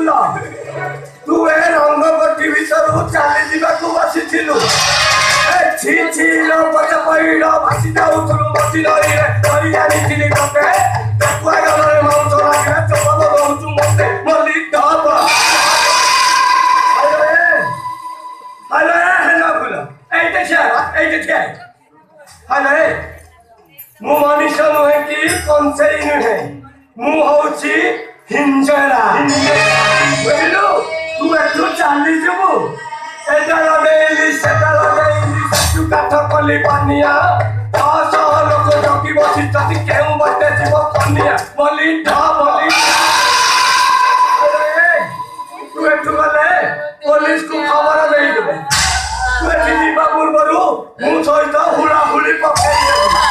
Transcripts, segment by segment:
फूल तू ए रंग गोटी भीतर चली जावाक बसीलु छि छि पच पैड़ भासी जाऊलु मती नई धरी आनी तते टेकुआ गलरे माउंस लगे चपल रोचु मते मल्ली डब हेलो हेलो फूल ये हेलो मु मनीष नुहे कि कंसेई नुहे मु होची हिंजरा बुझलु तू एठू चली जबु एटा लगेली सेटा लगेली तू काठ कली पानिया 100 लोक जगी बसी तती केउ बटे जीव पानिया बोली ढबली तू एठू गले पुलिस को खबर देई देबे तू एठी जीवा पूर्वरु मु सहित हुला हुली पकेई देबे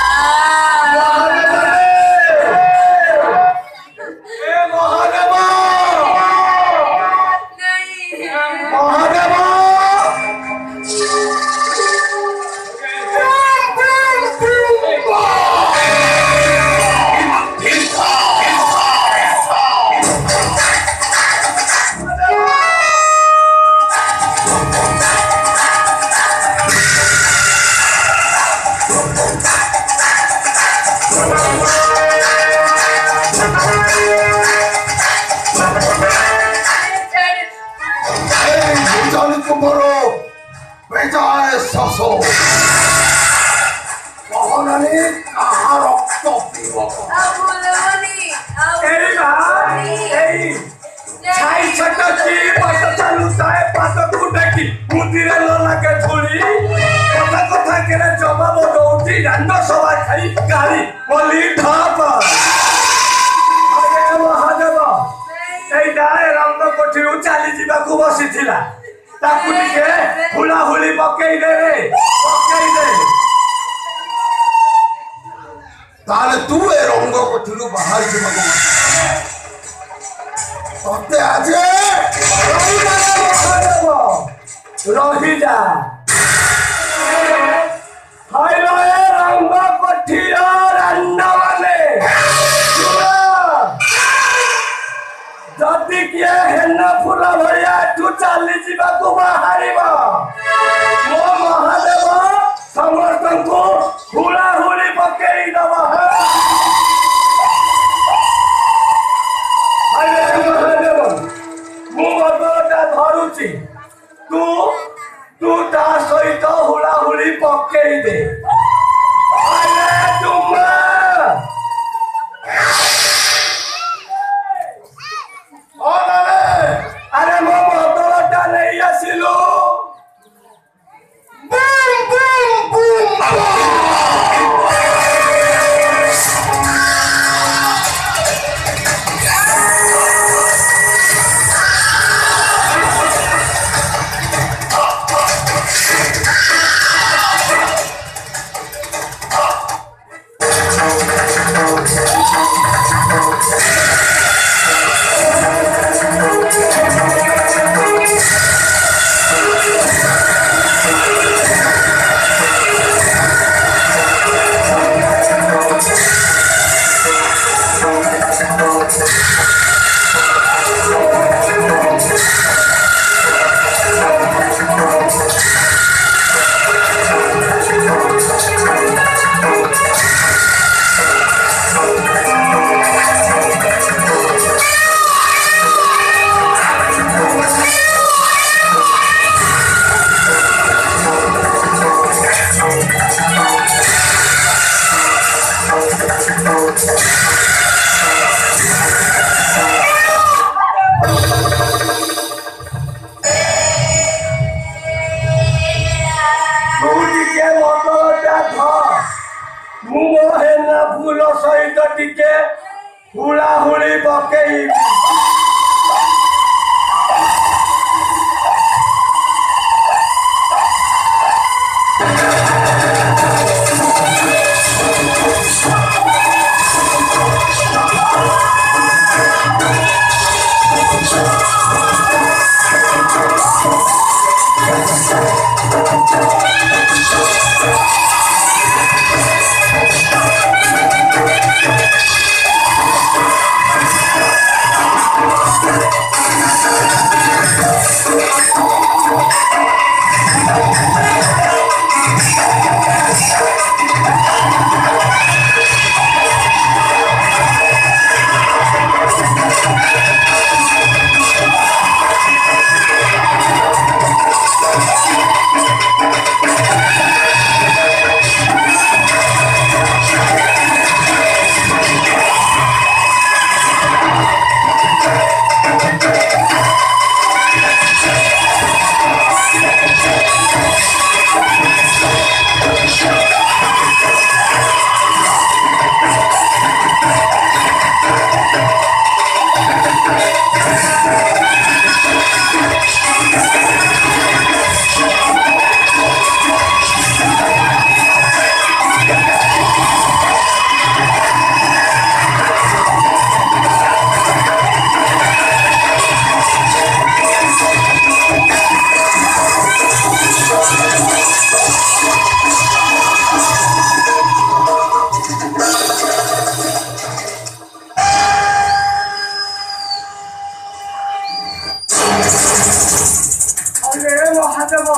ମହାଦେବ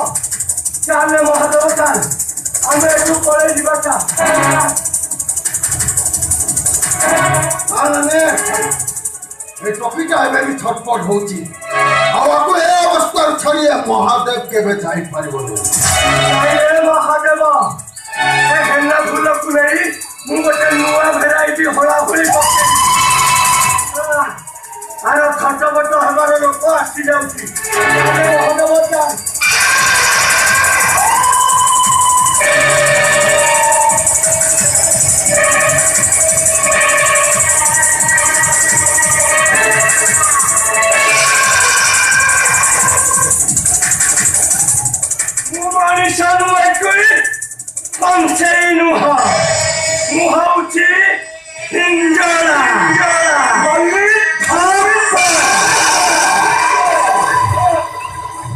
ଚାଲେ ମହାଦେବ ଚାଲ ଆମେ ଏଠୁ ପଳେଇ ଯିବା टॉपिका भी छटपट होची आवाको ए अवस्था छड़िए महादेव केबे जाई परिबो ए महादेव ए हेन्ना फुल कुनै मु गोटे नुआ भेराइटी होला भली आरो खर्च बट हमारे लोक आसी जाउची महादेव चाल Sanu ekuri pansei nuha muhauchi hinjara